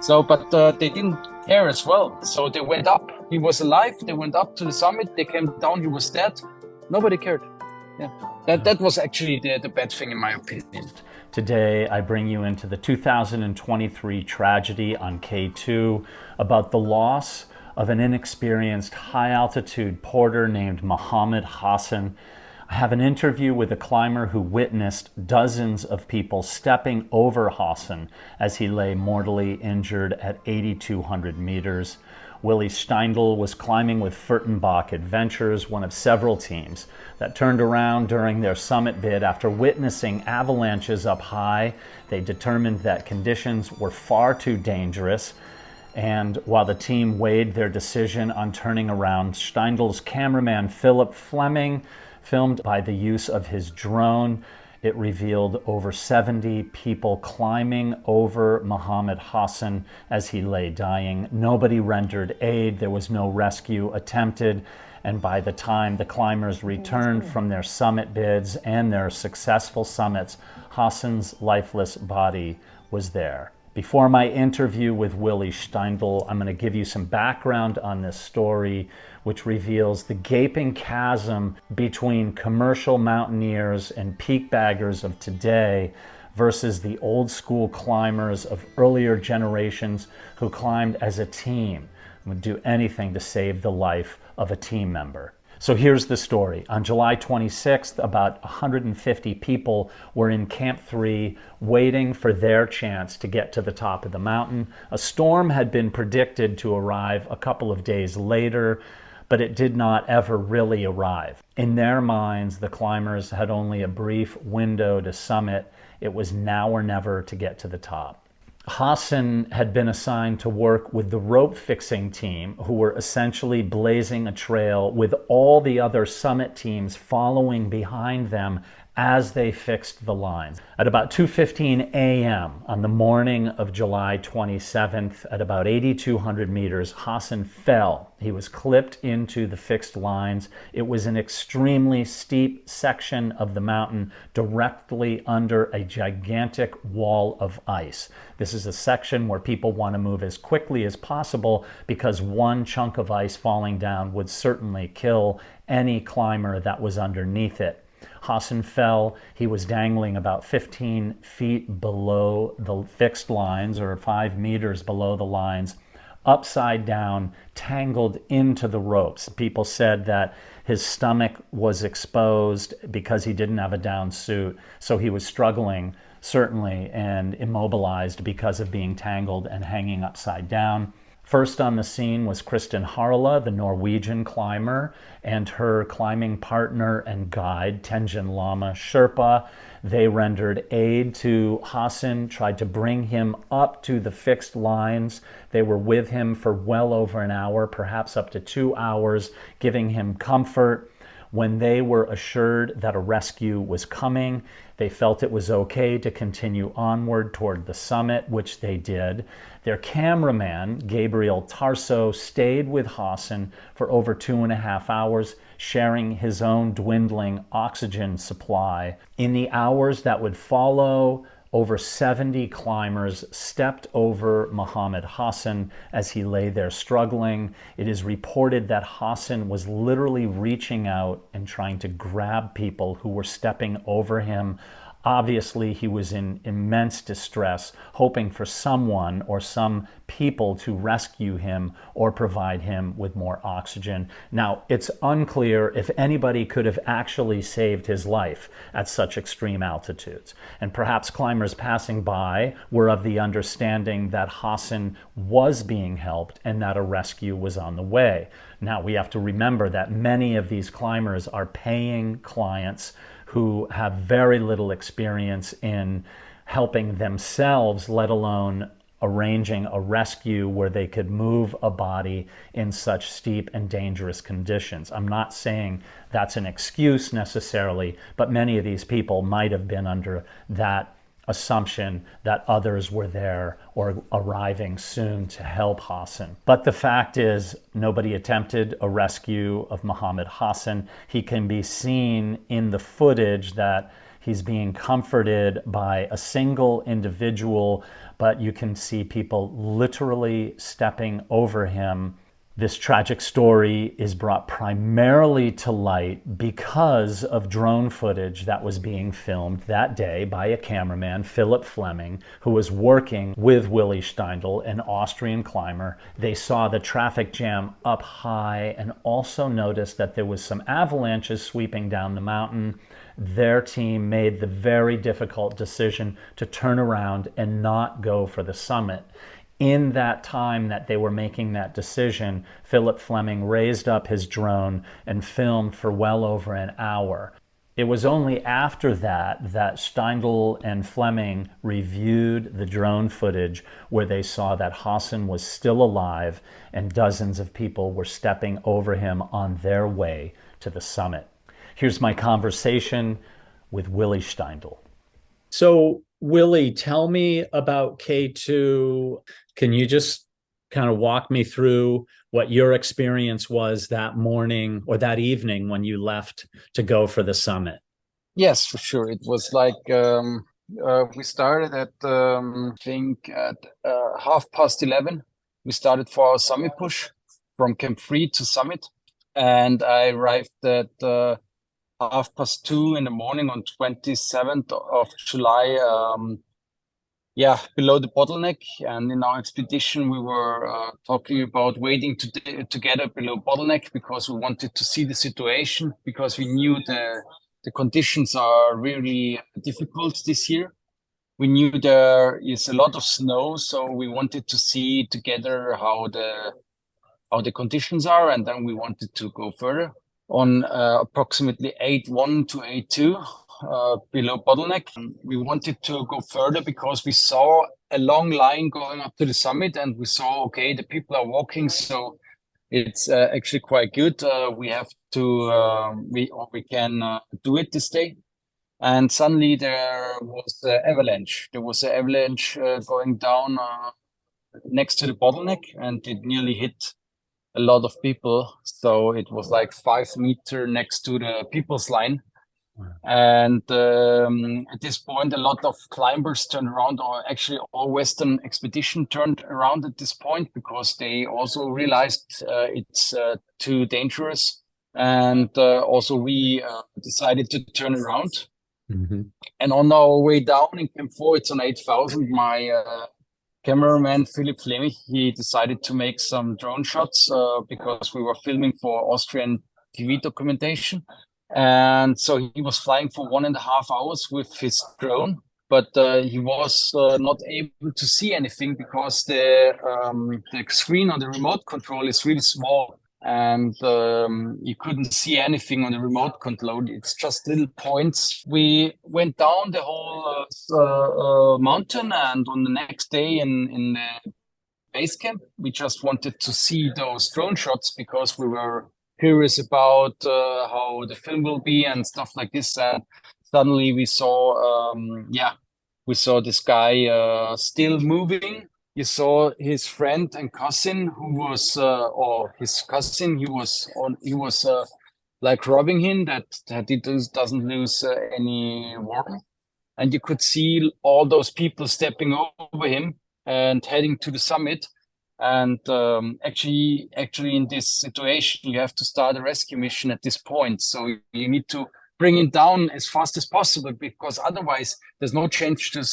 So, but they didn't care as well. So they went up. He was alive. They went up to the summit. They came down. He was dead. Nobody cared. Yeah, that was actually the bad thing in my opinion. Today, I bring you into the 2023 tragedy on K2 about the loss of an inexperienced high-altitude porter named Muhammad Hassan. I have an interview with a climber who witnessed dozens of people stepping over Hassan as he lay mortally injured at 8,200 meters. Willi Steindl was climbing with Furtenbach Adventures, one of several teams that turned around during their summit bid after witnessing avalanches up high. They determined that conditions were far too dangerous, and while the team weighed their decision on turning around, Steindl's cameraman Fleming filmed by the use of his drone. It revealed over 70 people climbing over Muhammad Hassan as he lay dying. Nobody rendered aid. There was no rescue attempted. And by the time the climbers returned from their summit bids and their successful summits, Hassan's lifeless body was there. Before my interview with Willi Steindl, I'm going to give you some background on this story, which reveals the gaping chasm between commercial mountaineers and peak baggers of today versus the old school climbers of earlier generations who climbed as a team and would do anything to save the life of a team member. So here's the story. On July 26th, about 150 people were in Camp 3 waiting for their chance to get to the top of the mountain. A storm had been predicted to arrive a couple of days later, but it did not ever really arrive. In their minds, the climbers had only a brief window to summit. It was now or never to get to the top. Hassan had been assigned to work with the rope fixing team, who were essentially blazing a trail with all the other summit teams following behind them as they fixed the lines. At about 2:15 a.m. on the morning of July 27th, at about 8,200 meters, Hassan fell. He was clipped into the fixed lines. It was an extremely steep section of the mountain directly under a gigantic wall of ice. This is a section where people want to move as quickly as possible because one chunk of ice falling down would certainly kill any climber that was underneath it. Hassan fell. He was dangling about 15 feet below the fixed lines, or 5 meters below the lines, upside down, tangled into the ropes. People said that his stomach was exposed because he didn't have a down suit, so he was struggling, certainly, and immobilized because of being tangled and hanging upside down. First on the scene was Kristin Harla, the Norwegian climber, and her climbing partner and guide, Tenjin Lama Sherpa. They rendered aid to Hassan, tried to bring him up to the fixed lines. They were with him for well over an hour, perhaps up to 2 hours, giving him comfort. When they were assured that a rescue was coming, they felt it was okay to continue onward toward the summit, which they did. Their cameraman, Gabriel Tarso, stayed with Hassan for over 2.5 hours, sharing his own dwindling oxygen supply. In the hours that would follow, over 70 climbers stepped over Muhammad Hassan as he lay there struggling. It is reported that Hassan was literally reaching out and trying to grab people who were stepping over him. Obviously, he was in immense distress, hoping for someone or some people to rescue him or provide him with more oxygen. Now, it's unclear if anybody could have actually saved his life at such extreme altitudes. And perhaps climbers passing by were of the understanding that Hassan was being helped and that a rescue was on the way. Now, we have to remember that many of these climbers are paying clients who have very little experience in helping themselves, let alone arranging a rescue where they could move a body in such steep and dangerous conditions. I'm not saying that's an excuse necessarily, but many of these people might have been under that assumption that others were there or arriving soon to help Hassan. But the fact is, nobody attempted a rescue of Muhammad Hassan. He can be seen in the footage that He's being comforted by a single individual, but you can see people literally stepping over him. This tragic story is brought primarily to light because of drone footage that was being filmed that day by a cameraman, Fleming, who was working with Willi Steindl, an Austrian climber. They saw the traffic jam up high and also noticed that there was some avalanches sweeping down the mountain. Their team made the very difficult decision to turn around and not go for the summit. In that time that they were making that decision, Fleming raised up his drone and filmed for well over an hour. It was only after that that Steindl and Fleming reviewed the drone footage where they saw that Hassan was still alive and dozens of people were stepping over him on their way to the summit. Here's my conversation with Willi Steindl. So, Willi, tell me about K2. Can you just kind of walk me through what your experience was that morning or that evening when you left to go for the summit? Yes, for sure. It was like we started at I think at 11:30. We started for our summit push from Camp 3 to summit, and I arrived at 2:30 in the morning on 27th of July. Below the bottleneck, and in our expedition we were talking about waiting together below bottleneck because we wanted to see the situation, because we knew the conditions are really difficult this year. We knew there is a lot of snow, so we wanted to see together how the conditions are, and then we wanted to go further on approximately 8:1 to 8:2. Below bottleneck. We wanted to go further because we saw a long line going up to the summit, and we saw, okay, the people are walking, so it's actually quite good. We have to, we can do it this day. And suddenly there was an avalanche. There was an avalanche going down next to the bottleneck, and it nearly hit a lot of people. So it was like 5 meters next to the people's line. And at this point, a lot of climbers turned around, or actually all Western expedition turned around at this point, because they also realized it's too dangerous. And also we decided to turn around. Mm-hmm. And on our way down in Camp 4, it's on 8,000, my cameraman, Fleming, he decided to make some drone shots because we were filming for Austrian TV documentation. And so he was flying for 1.5 hours with his drone, but he was not able to see anything because the screen on the remote control is really small, and you couldn't see anything on the remote control. It's just little points. We went down the whole mountain, and on the next day in the base camp, we just wanted to see those drone shots because we were curious about how the film will be and stuff like this. And suddenly we saw, this guy still moving. You saw his friend and cousin, who was, or his cousin, he was like rubbing him that he doesn't lose any warmth. And you could see all those people stepping over him and heading to the summit. And actually, in this situation, you have to start a rescue mission at this point. So you need to bring him down as fast as possible, because otherwise there's no chance to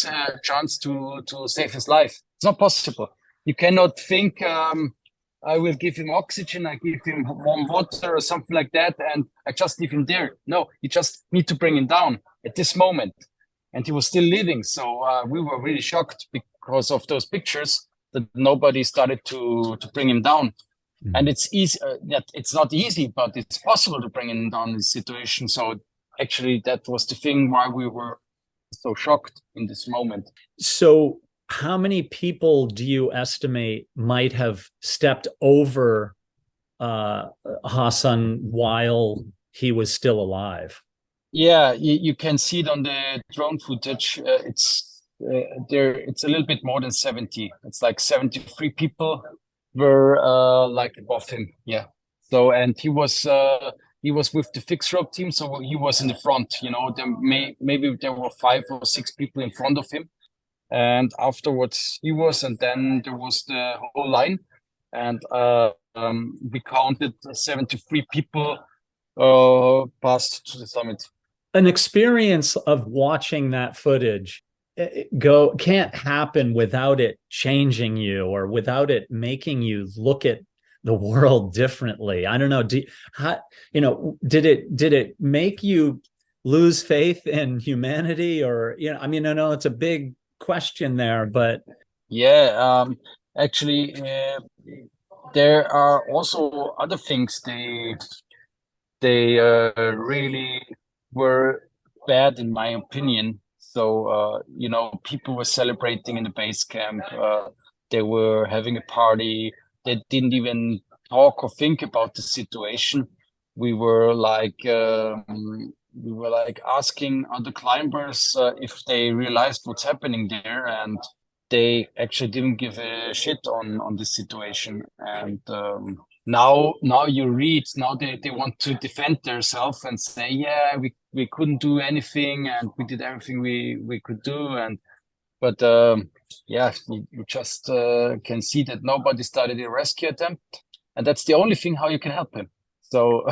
save his life. It's not possible. You cannot think, I will give him oxygen, I give him warm water or something like that, and I just leave him there. No, you just need to bring him down at this moment. And he was still living. So we were really shocked because of those pictures, that nobody started to bring him down. Mm-hmm. And it's easy. It's not easy, but it's possible to bring him down in this situation. So actually, that was the thing why we were so shocked in this moment. So how many people do you estimate might have stepped over Hassan while he was still alive? Yeah, you can see it on the drone footage. It's a little bit more than 70. It's like 73 people were like above him. Yeah. So, and he was he was with the fixed rope team, so he was in the front. You know, maybe there were 5 or 6 people in front of him, and afterwards he was, and then there was the whole line, and we counted 73 people passed to the summit. An experience of watching that footage can't happen without it changing you or without it making you look at the world differently. I don't know. Did it make you lose faith in humanity, or, I mean, I know it's a big question there, but yeah, actually, there are also other things they really were bad, in my opinion. So, people were celebrating in the base camp. They were having a party. They didn't even talk or think about the situation. We were like asking other climbers if they realized what's happening there, and they actually didn't give a shit on this situation. And now you read, now they want to defend themselves and say, yeah, we couldn't do anything and we did everything we could do. But you just can see that nobody started a rescue attempt, and that's the only thing how you can help him. So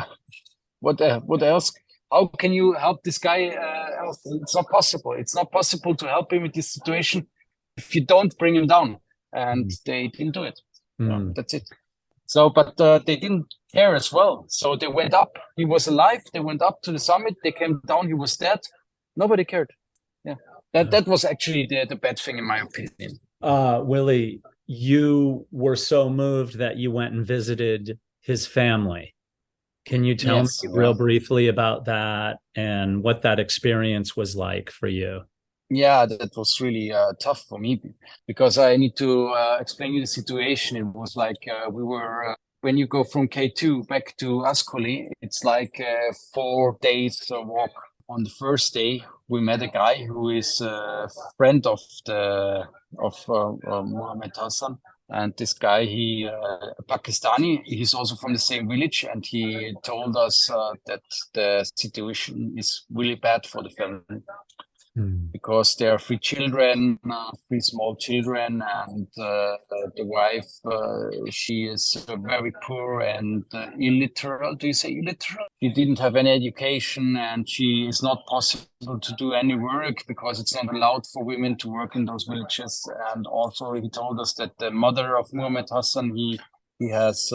what else? How can you help this guy else? It's not possible. It's not possible to help him with this situation if you don't bring him down. And they didn't do it. So that's it. So, but they didn't care as well. So they went up. He was alive. They went up to the summit. They came down. He was dead. Nobody cared. Yeah, that was actually the bad thing, in my opinion. Willi, you were so moved that you went and visited his family. Can you tell me real briefly about that and what that experience was like for you? Yeah, that was really tough for me, because I need to explain you the situation. It was like we were, when you go from K2 back to Ascoli, it's like 4 days walk. On the first day, we met a guy who is a friend of Muhammad Hassan. And this guy, he Pakistani, he's also from the same village, and he told us that the situation is really bad for the family. Because there are 3 children, 3 small children, and the wife, she is very poor and illiterate. Do you say illiterate? She didn't have any education, and she is not possible to do any work because it's not allowed for women to work in those villages. And also he told us that the mother of Muhammad Hassan, he has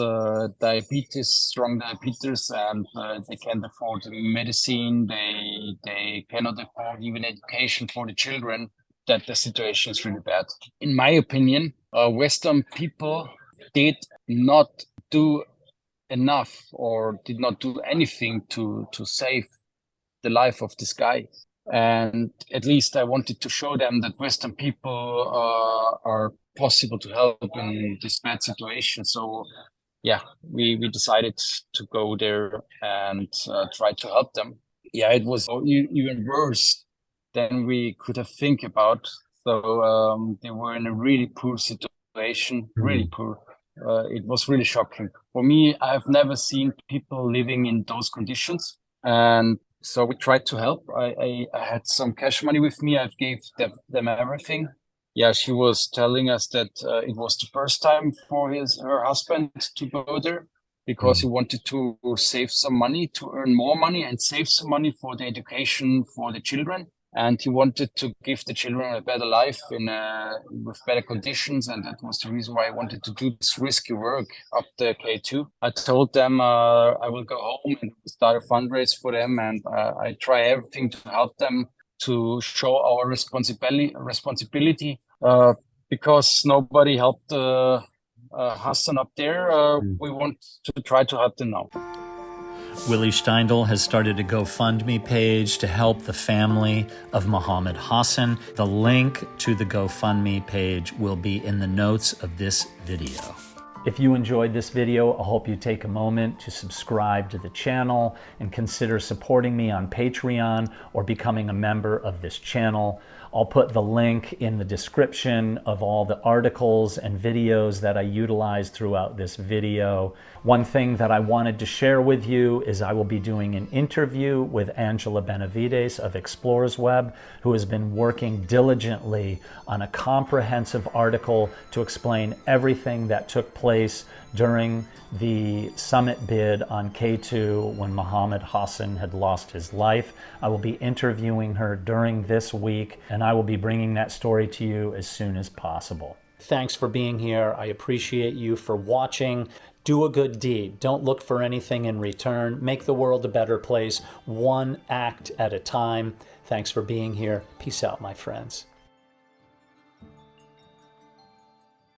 diabetes, strong diabetes, and they can't afford medicine. They cannot afford even education for the children. That the situation is really bad. In my opinion, Western people did not do enough or did not do anything to save the life of this guy. And at least I wanted to show them that Western people are possible to help in this bad situation. So yeah, we decided to go there and try to help them. Yeah, it was even worse than we could have think about. So they were in a really poor situation, really poor. It was really shocking. For me, I've never seen people living in those conditions. And so we tried to help. I had some cash money with me. I gave them everything. Yeah, she was telling us that it was the first time for her husband to go there, because he wanted to save some money, to earn more money and save some money for the education for the children. And he wanted to give the children a better life with better conditions. And that was the reason why I wanted to do this risky work up the K2. I told them I will go home and start a fundraise for them. And I try everything to help them, to show our responsibility. Because nobody helped Hassan up there, we want to try to help them now. Willi Steindl has started a GoFundMe page to help the family of Muhammad Hassan. The link to the GoFundMe page will be in the notes of this video. If you enjoyed this video, I hope you take a moment to subscribe to the channel and consider supporting me on Patreon or becoming a member of this channel. I'll put the link in the description of all the articles and videos that I utilized throughout this video. One thing that I wanted to share with you is I will be doing an interview with Angela Benavides of Explorers Web, who has been working diligently on a comprehensive article to explain everything that took place during the summit bid on K2 when Muhammad Hassan had lost his life. I will be interviewing her during this week, and I will be bringing that story to you as soon as possible. Thanks for being here. I appreciate you for watching. Do a good deed. Don't look for anything in return. Make the world a better place, one act at a time. Thanks for being here. Peace out, my friends.